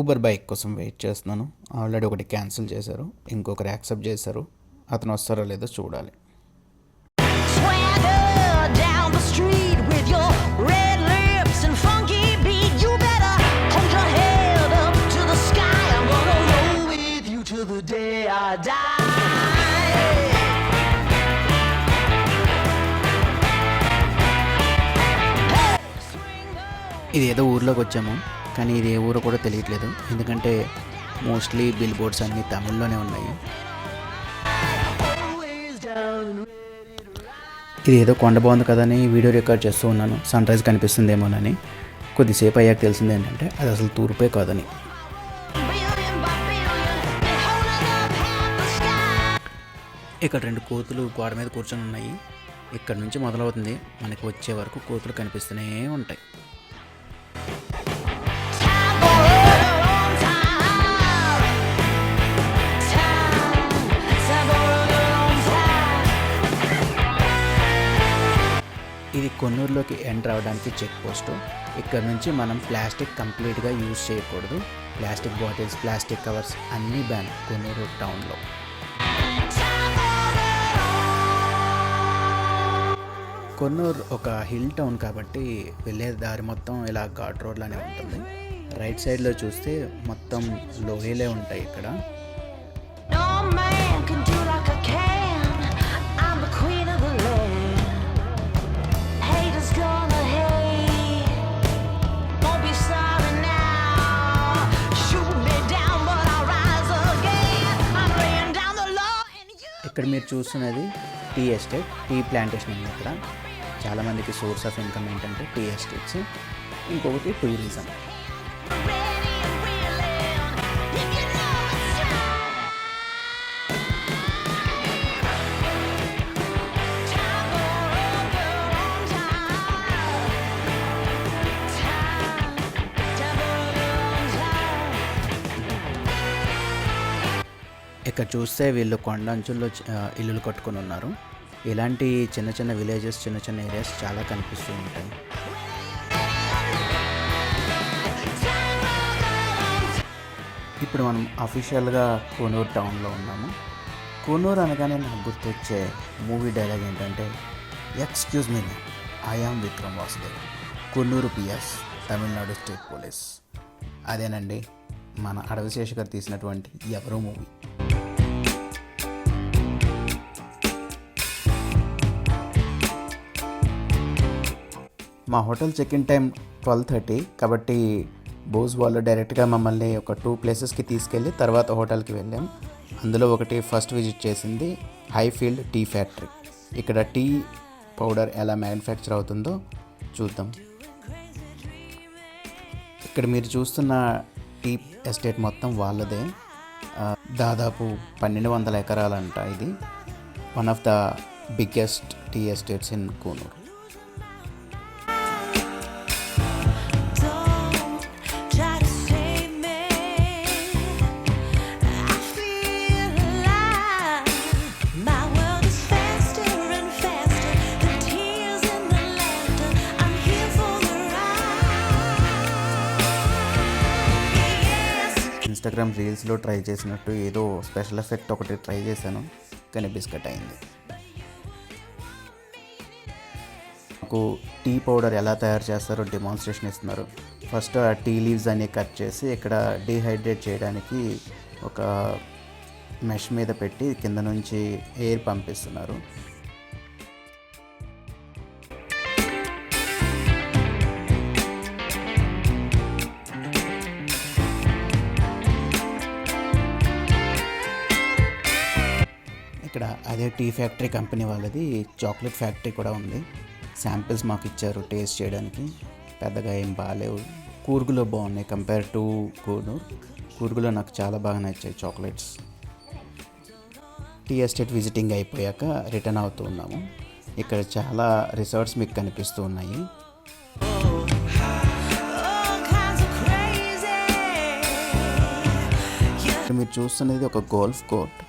Uber bike కోసం wait చేస్తున్నాను. Already ఒకటి క్యాన్సిల్ చేశారు, ఇంకొకరు యాక్సెప్ట్ చేశారు. అతను వస్తారో లేదో చూడాలి. ఇది ఏదో ఊర్లోకి వచ్చాము, కానీ ఇది ఏ ఊరో కూడా తెలియట్లేదు. ఎందుకంటే మోస్ట్లీ బిల్ బోర్డ్స్ అన్నీ తమిళ్లోనే ఉన్నాయి. ఇది ఏదో కొండ బాగుంది కదా అని వీడియో రికార్డ్ చేస్తూ ఉన్నాను. సన్ రైజ్ కనిపిస్తుందేమోనని. కొద్దిసేపు అయ్యాక తెలిసింది ఏంటంటే అది అసలు తూర్పే కాదని. ఇక్కడ 2 కోతులు గోడ మీద కూర్చొని ఉన్నాయి. ఇక్కడ నుంచి మొదలవుతుంది, మనకి వచ్చే వరకు కోతులు కనిపిస్తూనే ఉంటాయి. ఇది కొన్నూరులోకి ఎంటర్ అవ్వడానికి చెక్ పోస్ట్. ఇక్కడ నుంచి మనం ప్లాస్టిక్ కంప్లీట్గా యూజ్ చేయకూడదు. ప్లాస్టిక్ బాటిల్స్, ప్లాస్టిక్ కవర్స్ అన్నీ బ్యాన్ కొన్నూరు టౌన్లో. కొన్నూరు ఒక హిల్ టౌన్ కాబట్టి వెళ్ళే దారి మొత్తం ఇలా ఘాట్ రోడ్లానే ఉంటుంది. రైట్ సైడ్లో చూస్తే మొత్తం లోయలే ఉంటాయి. ఇక్కడ ఇక్కడ మీరు చూస్తున్నది టీ ఎస్టేట్, టీ ప్లాంటేషన్ ఉంది. ఇక్కడ చాలామందికి సోర్స్ ఆఫ్ ఇన్కమ్ ఏంటంటే టీ ఎస్టేట్స్. ఇంకొకటి టూరిజం. ఇక్కడ చూస్తే వీళ్ళు కొండ అంచుల్లో ఇల్లులు కట్టుకొని ఉన్నారు. ఇలాంటి చిన్న చిన్న విలేజెస్, చిన్న చిన్న ఏరియాస్ చాలా కనిపిస్తూ ఉంటాయి. ఇప్పుడు మనం అఫీషియల్గా కొన్నూరు టౌన్లో ఉన్నాము. కొన్నూరు అనగానే నాకు గుర్తొచ్చే మూవీ డైలాగ్ ఏంటంటే, excuse me, I am Vikram Vasudev, Konnur PS, Tamil Nadu state police. అదేనండి మన అడవిశేష్ గారు తీసినటువంటి ఎవరో మూవీ. మా హోటల్ చెక్ ఇన్ టైం 12:30 కాబట్టి బోస్ వాళ్ళు డైరెక్ట్గా మమ్మల్ని ఒక 2 ప్లేసెస్కి తీసుకెళ్ళి తర్వాత హోటల్కి వెళ్ళాం. అందులో ఒకటి ఫస్ట్ విజిట్ చేసింది హైఫీల్డ్ టీ ఫ్యాక్టరీ. ఇక్కడ టీ పౌడర్ ఎలా మ్యానుఫ్యాక్చర్ అవుతుందో చూద్దాం. ఇక్కడ మీరు చూస్తున్న టీ ఎస్టేట్ మొత్తం వాళ్ళదే. దాదాపు 1200 ఎకరాలంట. ఇది one of the biggest tea estates in Coonoor. Instagram రీల్స్లో ట్రై చేసినట్టు ఏదో స్పెషల్ ఎఫెక్ట్ ఒకటి ట్రై చేశాను, కానీ బిస్కెట్ అయింది. నాకు టీ పౌడర్ ఎలా తయారు చేస్తారో డెమాన్స్ట్రేషన్ ఇస్తున్నారు. ఫస్ట్ ఆ టీ లీవ్స్ అన్ని కట్ చేసి ఇక్కడ డీహైడ్రేట్ చేయడానికి ఒక మెష్ మీద పెట్టి కింద నుంచి ఎయిర్ పంపిస్తున్నారు. ఇక్కడ అదే టీ ఫ్యాక్టరీ కంపెనీ వాళ్ళది చాక్లెట్ ఫ్యాక్టరీ కూడా ఉంది. శాంపిల్స్ మాకు ఇచ్చారు టేస్ట్ చేయడానికి. పెద్దగా ఏం బాగాలేవు. కూర్గులో బాగున్నాయి కంపేర్ టు కొన్నూరు. కూర్గులో నాకు చాలా బాగా నచ్చాయి చాక్లెట్స్. టీ ఎస్టేట్ విజిటింగ్ అయిపోయాక రిటర్న్ అవుతూ ఉన్నాము. ఇక్కడ చాలా రిసార్ట్స్ మీకు కనిపిస్తూ ఉన్నాయి. మీరు చూస్తున్నది ఒక గోల్ఫ్ కోర్ట్.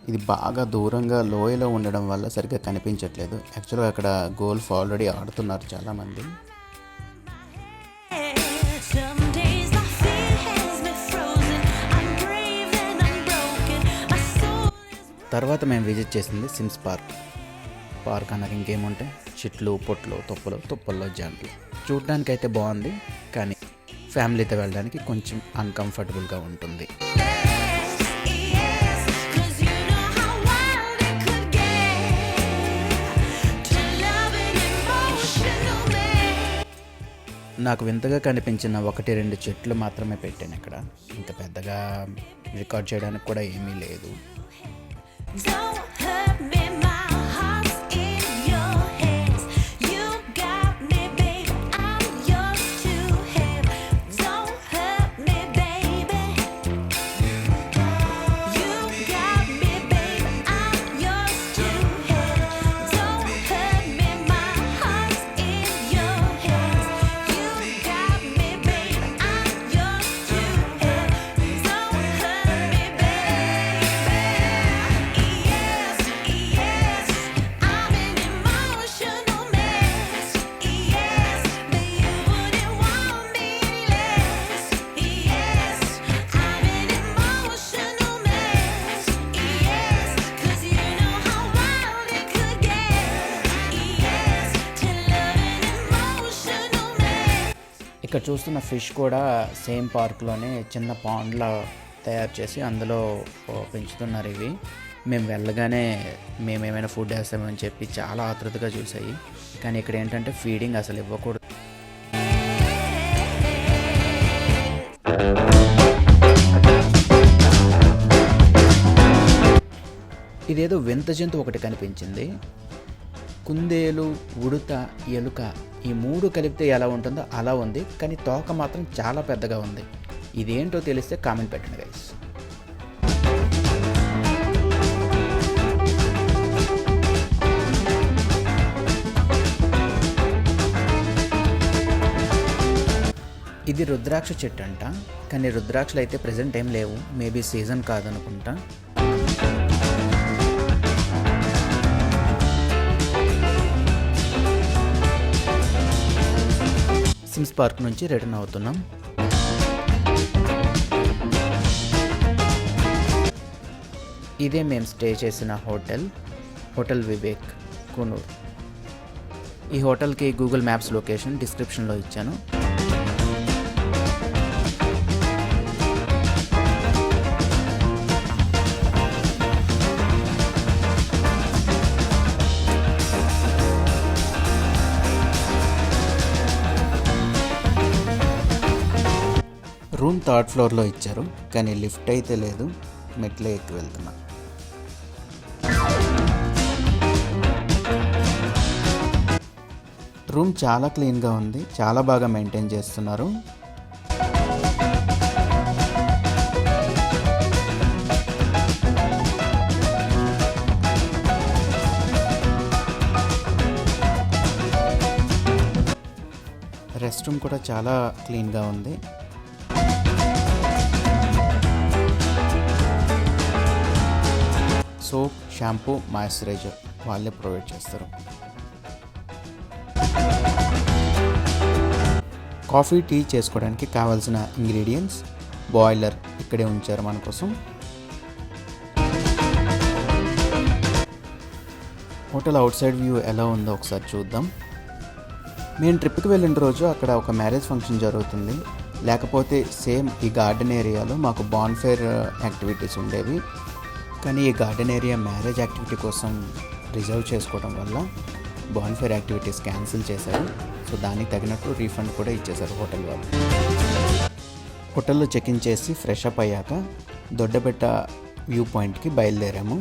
ఇది బాగా దూరంగా లోయలో ఉండడం వల్ల సరిగ్గా కనిపించట్లేదు. యాక్చువల్గా అక్కడ గోల్ఫ్ ఆల్రెడీ ఆడుతున్నారు చాలామంది. తర్వాత మేము విజిట్ చేసింది సిమ్స్ పార్క్ అన్నది ఇంకేముంటాయి, చెట్లు, పొట్లు, తుప్పల్లో జంటలు. చూడడానికైతే బాగుంది, కానీ ఫ్యామిలీతో వెళ్ళడానికి కొంచెం అన్కంఫర్టబుల్గా ఉంటుంది. నాకు వింతగా కనిపించిన 1-2 చెట్లు మాత్రమే పెట్టాను ఇక్కడ. ఇంత పెద్దగా రికార్డ్ చేయడానికి కూడా ఏమీ లేదు. ఇక్కడ చూస్తున్న ఫిష్ కూడా సేమ్ పార్క్లోనే చిన్న పాండ్లా తయారు చేసి అందులో పెంచుతున్నారు. ఇవి మేము వెళ్ళగానే మేమేమైనా ఫుడ్ వేస్తామని చెప్పి చాలా ఆతృతగా చూసాయి. కానీ ఇక్కడ ఏంటంటే ఫీడింగ్ అసలు ఇవ్వకూడదు. ఇదేదో వింత జంతువు ఒకటి కనిపించింది. కుందేలు, ఉడుత, ఎలుక ఈ 3 కలిపితే ఎలా ఉంటుందో అలా ఉంది, కానీ తోక మాత్రం చాలా పెద్దగా ఉంది. ఇదేంటో తెలిస్తే కామెంట్ పెట్టండి గైస్. ఇది రుద్రాక్ష చెట్టు అంట, కానీ రుద్రాక్షలు అయితే ప్రెజెంట్ ఏం లేవు, మేబీ సీజన్ కాదనుకుంటా. సిమ్స్ పార్క్ నుంచి రిటర్న్ అవుతున్నాం. ఇదే మేము స్టే చేసిన హోటల్ వివేక్, కూనూర్. ఈ హోటల్కి గూగుల్ మ్యాప్స్ లొకేషన్ డిస్క్రిప్షన్లో ఇచ్చాను. రూమ్ 3rd ఫ్లోర్లో ఇచ్చారు, కానీ లిఫ్ట్ అయితే లేదు, మెట్లే ఎక్కి వెళ్తున్నా. రూమ్ చాలా క్లీన్గా ఉంది, చాలా బాగా మెయింటైన్ చేస్తున్నారు. రెస్ట్ రూమ్ కూడా చాలా క్లీన్గా ఉంది. సోప్, షాంపూ, మాయిశ్చరైజర్ వాళ్ళే ప్రొవైడ్ చేస్తారు. కాఫీ, టీ చేసుకోవడానికి కావాల్సిన ఇంగ్రీడియంట్స్, బాయిలర్ ఇక్కడే ఉంచారు మన కోసం. హోటల్ అవుట్ సైడ్ వ్యూ ఎలా ఉందో ఒకసారి చూద్దాం. మేము ట్రిప్కి వెళ్ళిన రోజు అక్కడ ఒక మ్యారేజ్ ఫంక్షన్ జరుగుతుంది, లేకపోతే సేమ్ ఈ గార్డెన్ ఏరియాలో మాకు బాన్ఫైర్ యాక్టివిటీస్ ఉండేవి. కానీ ఈ గార్డెన్ ఏరియా మ్యారేజ్ యాక్టివిటీ కోసం రిజర్వ్ చేసుకోవడం వల్ల బాన్ఫైర్ యాక్టివిటీస్ క్యాన్సిల్ చేశారు. సో దానికి తగినట్టు రీఫండ్ కూడా ఇచ్చేశారు హోటల్ వాళ్ళు. హోటల్లో చెక్-ఇన్ చేసి ఫ్రెష్ అప్ అయ్యాక దొడ్డబెట్ట వ్యూ పాయింట్కి బయలుదేరాము.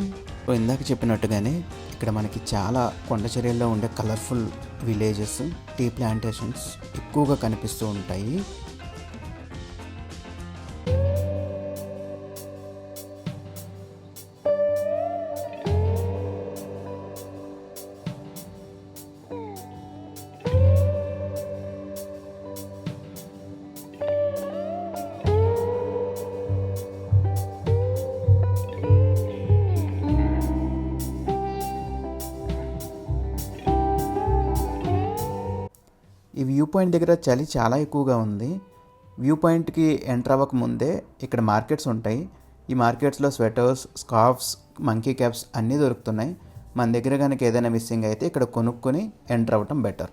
ఇందాక చెప్పినట్టుగానే ఇక్కడ మనకి చాలా కొండ చర్యల్లో ఉండే కలర్ఫుల్ విలేజెస్, టీ ప్లాంటేషన్స్ ఎక్కువగా కనిపిస్తూ ఉంటాయి. ఈ వ్యూ పాయింట్ దగ్గర చలి చాలా ఎక్కువగా ఉంది. వ్యూ పాయింట్కి ఎంటర్ అవ్వక ముందే ఇక్కడ మార్కెట్స్ ఉంటాయి. ఈ మార్కెట్స్లో స్వెటర్స్, స్కార్ఫ్స్ మంకీ క్యాప్స్ అన్నీ దొరుకుతున్నాయి. మన దగ్గర కనుక ఏదైనా మిస్సింగ్ అయితే ఇక్కడ కొనుక్కొని ఎంటర్ అవ్వటం బెటర్.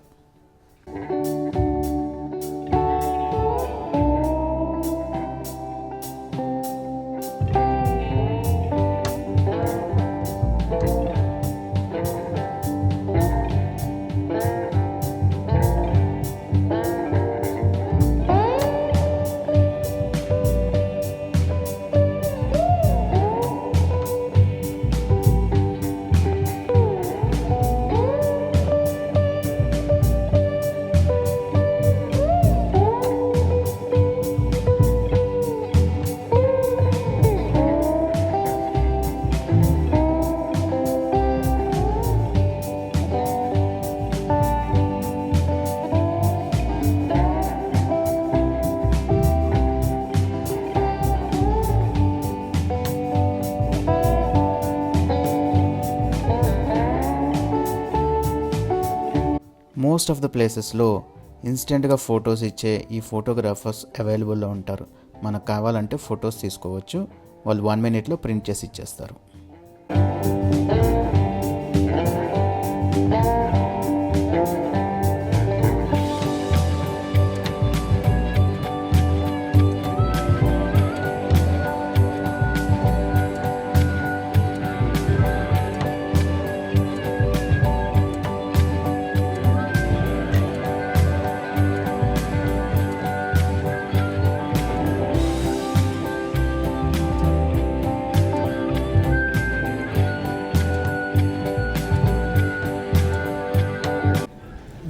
మోస్ట్ ఆఫ్ ద ప్లేసెస్లో ఇన్స్టెంట్గా ఫొటోస్ ఇచ్చే ఈ ఫోటోగ్రాఫర్స్ అవైలబుల్లో ఉంటారు. మనకు కావాలంటే ఫొటోస్ తీసుకోవచ్చు. వాళ్ళు 1 minute ప్రింట్ చేసి ఇచ్చేస్తారు.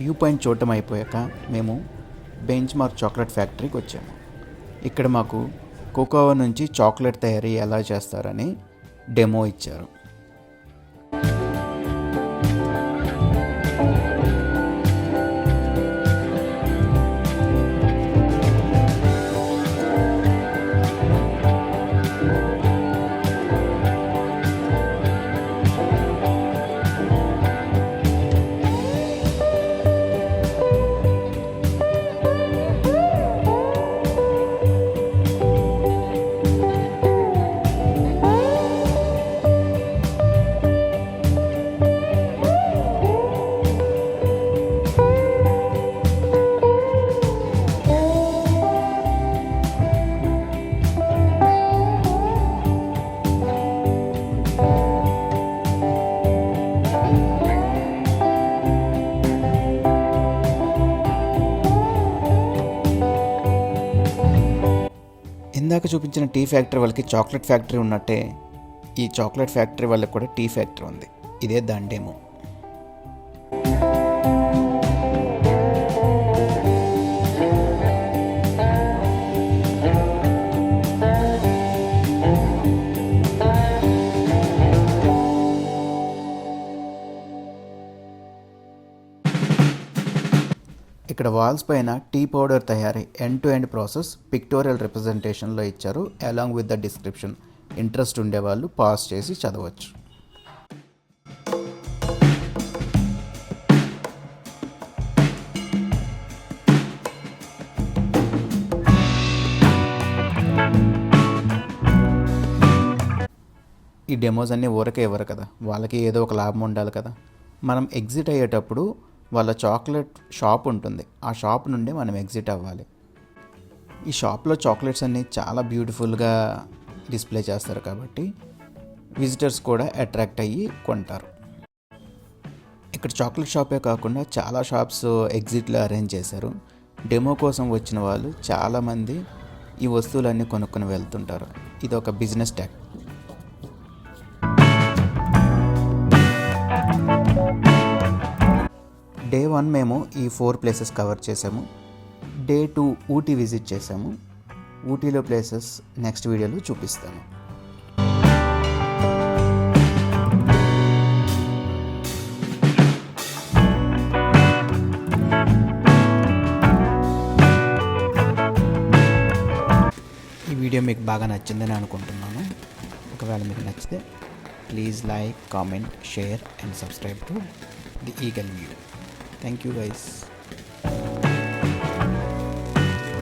వ్యూ పాయింట్ చూడటం అయిపోయాక మేము బెంచ్ మార్క్ చాక్లెట్ ఫ్యాక్టరీకి వచ్చాము. ఇక్కడ మాకు కోకోవా నుంచి చాక్లెట్ తయారీ ఎలా చేస్తారని డెమో ఇచ్చారు. ఇందాక చూపించిన టీ ఫ్యాక్టరీ వాళ్ళకి చాక్లెట్ ఫ్యాక్టరీ ఉన్నట్టే ఈ చాక్లెట్ ఫ్యాక్టరీ వాళ్ళకి కూడా టీ ఫ్యాక్టరీ ఉంది. ఇదే దాని డెమో. ఇక్కడ వాల్స్ పైన టీ పౌడర్ తయారీ end to end process pictorial రిప్రజెంటేషన్లో ఇచ్చారు, along with the description. Interest ఉండేవాళ్ళు పాస్ చేసి చదవచ్చు. ఈ డెమోస్ అన్నీ ఊరకే ఇవ్వరు కదా, వాళ్ళకి ఏదో ఒక లాభం ఉండాలి కదా. మనం ఎగ్జిట్ అయ్యేటప్పుడు వాళ్ళ చాక్లెట్ షాప్ ఉంటుంది, ఆ షాప్ నుండి మనం ఎగ్జిట్ అవ్వాలి. ఈ షాప్లో చాక్లెట్స్ అన్నీ చాలా బ్యూటిఫుల్గా డిస్ప్లే చేస్తారు కాబట్టి విజిటర్స్ కూడా అట్రాక్ట్ అయ్యి కొంటారు. ఇక్కడ చాక్లెట్ షాపే కాకుండా చాలా షాప్స్ ఎగ్జిట్లో అరేంజ్ చేశారు. డెమో కోసం వచ్చిన వాళ్ళు చాలామంది ఈ వస్తువులన్నీ కొనుక్కొని వెళ్తుంటారు. ఇది ఒక బిజినెస్ ట్యాక్. డే 1 మేము ఈ 4 ప్లేసెస్ కవర్ చేసాము. డే 2 ఊటీ విజిట్ చేసాము. ఊటీలో ప్లేసెస్ నెక్స్ట్ వీడియోలో చూపిస్తాను. ఈ వీడియో మీకు బాగా నచ్చిందని అనుకుంటున్నాను. ఒకవేళ మీకు నచ్చితే please like, comment, share and subscribe to the eagle view. Thank you guys.